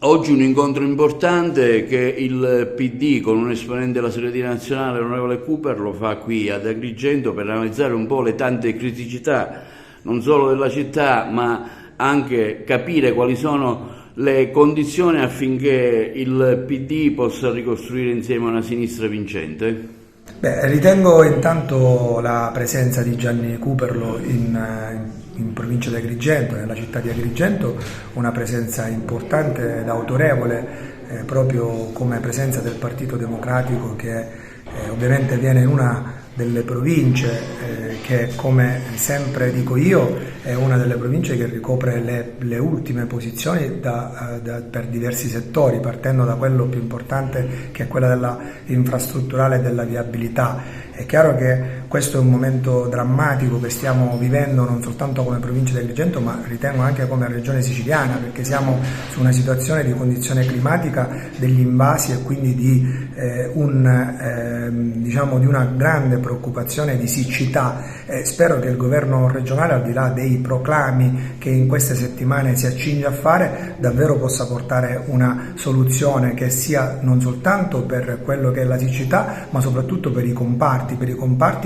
Oggi un incontro importante che il PD con un esponente della segreteria nazionale, l'onorevole Cooper, lo fa qui ad Agrigento per analizzare un po' le tante criticità non solo della città, ma anche capire quali sono le condizioni affinché il PD possa ricostruire insieme una sinistra vincente. Ritengo intanto la presenza di Gianni Cooperlo in provincia di Agrigento, nella città di Agrigento, una presenza importante ed autorevole, proprio come presenza del Partito Democratico che ovviamente viene in una delle province che, come sempre dico io, è una delle province che ricopre le ultime posizioni per diversi settori, partendo da quello più importante che è quella della infrastrutturale e della viabilità. È chiaro che questo è un momento drammatico che stiamo vivendo non soltanto come provincia di Agrigento, ma ritengo anche come regione siciliana, perché siamo su una situazione di condizione climatica degli invasi e quindi di una grande preoccupazione di siccità. Spero che il governo regionale, al di là dei proclami che in queste settimane si accinge a fare, davvero possa portare una soluzione che sia non soltanto per quello che è la siccità, ma soprattutto per i comparti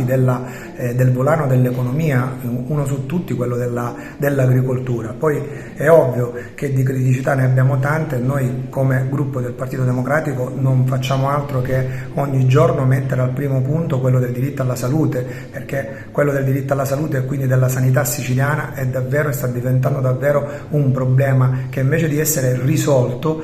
del volano dell'economia, uno su tutti quello dell'agricoltura. Poi è ovvio che di criticità ne abbiamo tante e noi come gruppo del Partito Democratico non facciamo altro che ogni giorno mettere al primo punto quello del diritto alla salute, perché quello del diritto alla salute e quindi della sanità siciliana sta diventando davvero un problema che, invece di essere risolto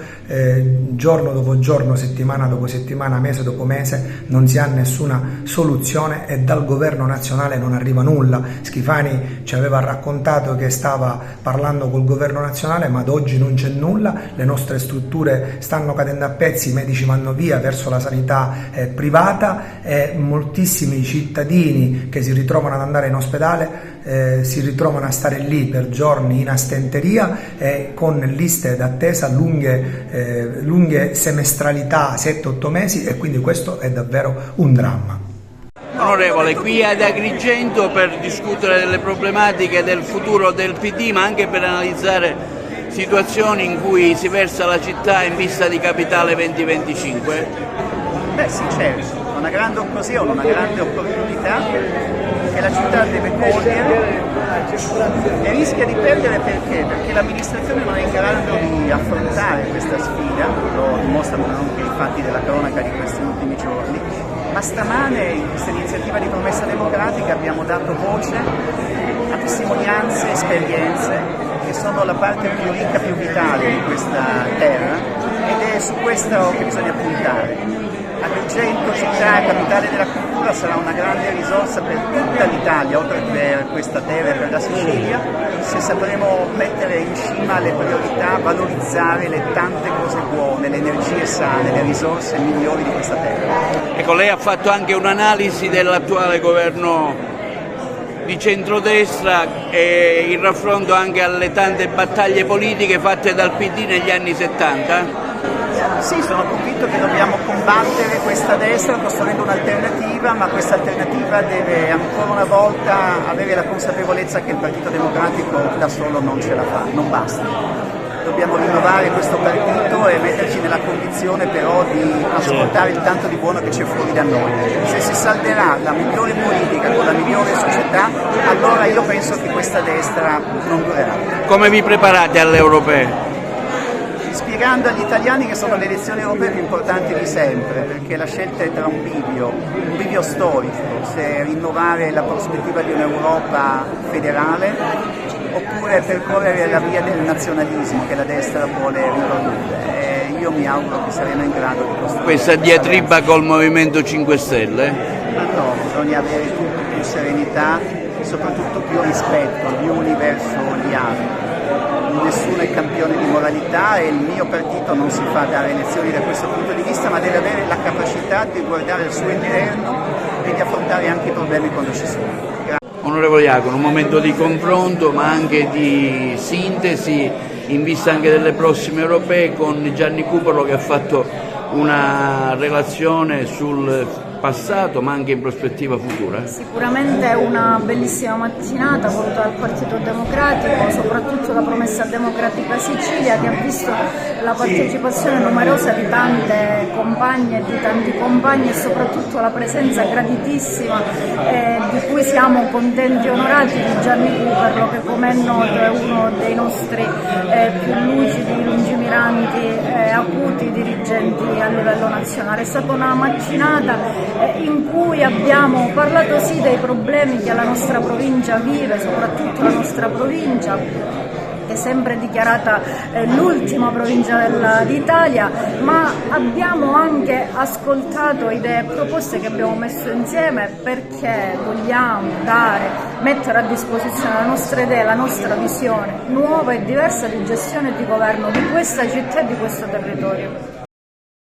giorno dopo giorno, settimana dopo settimana, mese dopo mese, non si ha nessuna soluzione e dal governo nazionale non arriva nulla. Schifani ci aveva raccontato che stava parlando col governo nazionale, ma ad oggi non c'è nulla, le nostre strutture stanno cadendo a pezzi, i medici vanno via verso la sanità privata e moltissimi cittadini che si ritrovano ad andare in ospedale si ritrovano a stare lì per giorni in astenteria e con liste d'attesa lunghe semestralità, 7-8 mesi, e quindi questo è davvero un dramma. Onorevole, qui ad Agrigento per discutere delle problematiche del futuro del PD, ma anche per analizzare situazioni in cui si versa la città in vista di Capitale 2025. Beh sì, certo, una grande occasione, una grande opportunità che la città deve cogliere e rischia di perdere perché? Perché l'amministrazione non è in grado di affrontare questa sfida, lo dimostrano anche i fatti della cronaca di questi ultimi giorni, ma stamane in questa iniziativa di promessa democratica abbiamo dato voce a testimonianze, esperienze che sono la parte più ricca, più vitale di questa terra, ed è su questo che bisogna puntare. Agrigento, città capitale della cultura, sarà una grande risorsa per tutta l'Italia, oltre che per questa terra e per la Sicilia, se sapremo mettere in cima le priorità, valorizzare le tante cose buone, le energie sane, le risorse migliori di questa terra. Ecco, lei ha fatto anche un'analisi dell'attuale governo di centrodestra e il raffronto anche alle tante battaglie politiche fatte dal PD negli anni 70? Sì, sono convinto che dobbiamo combattere questa destra costruendo un'alternativa, ma questa alternativa deve ancora una volta avere la consapevolezza che il Partito Democratico da solo non ce la fa, non basta. Dobbiamo rinnovare questo partito e metterci nella condizione però di ascoltare il tanto di buono che c'è fuori da noi. Se si salderà la migliore politica con la migliore società, allora io penso che questa destra non durerà. Come vi preparate alle europee? Spiegando agli italiani che sono le elezioni europee più importanti di sempre, perché la scelta è tra un bivio storico, se rinnovare la prospettiva di un'Europa federale oppure percorrere la via del nazionalismo che la destra vuole riprodurre. E io mi auguro che saremo in grado di costruire questa diatriba col Movimento 5 Stelle? Ma no, bisogna avere tutto più serenità e soprattutto più rispetto gli uni verso gli altri. Nessuno è campione di moralità e il mio partito non si fa dare lezioni da questo punto di vista, ma deve avere la capacità di guardare al suo interno e di affrontare anche i problemi quando ci sono. Grazie. Onorevole Iacono, un momento di confronto ma anche di sintesi in vista anche delle prossime europee, con Gianni Cooperlo che ha fatto una relazione sul passato ma anche in prospettiva futura? Sicuramente una bellissima mattinata voluta dal Partito Democratico, soprattutto la Promessa Democratica Sicilia, che ha visto la partecipazione numerosa di tante compagne e di tanti compagni e soprattutto la presenza graditissima di cui siamo contenti e onorati di Gianni Cuperlo, che come è noto è uno dei nostri più lucidi, lungimiranti e acuti dirigenti a livello nazionale. È stata una mattinata in cui abbiamo parlato sì dei problemi che la nostra provincia vive, soprattutto la nostra provincia, che è sempre dichiarata l'ultima provincia d'Italia, ma abbiamo anche ascoltato idee e proposte che abbiamo messo insieme perché vogliamo mettere a disposizione la nostra idea, la nostra visione nuova e diversa di gestione e di governo di questa città e di questo territorio.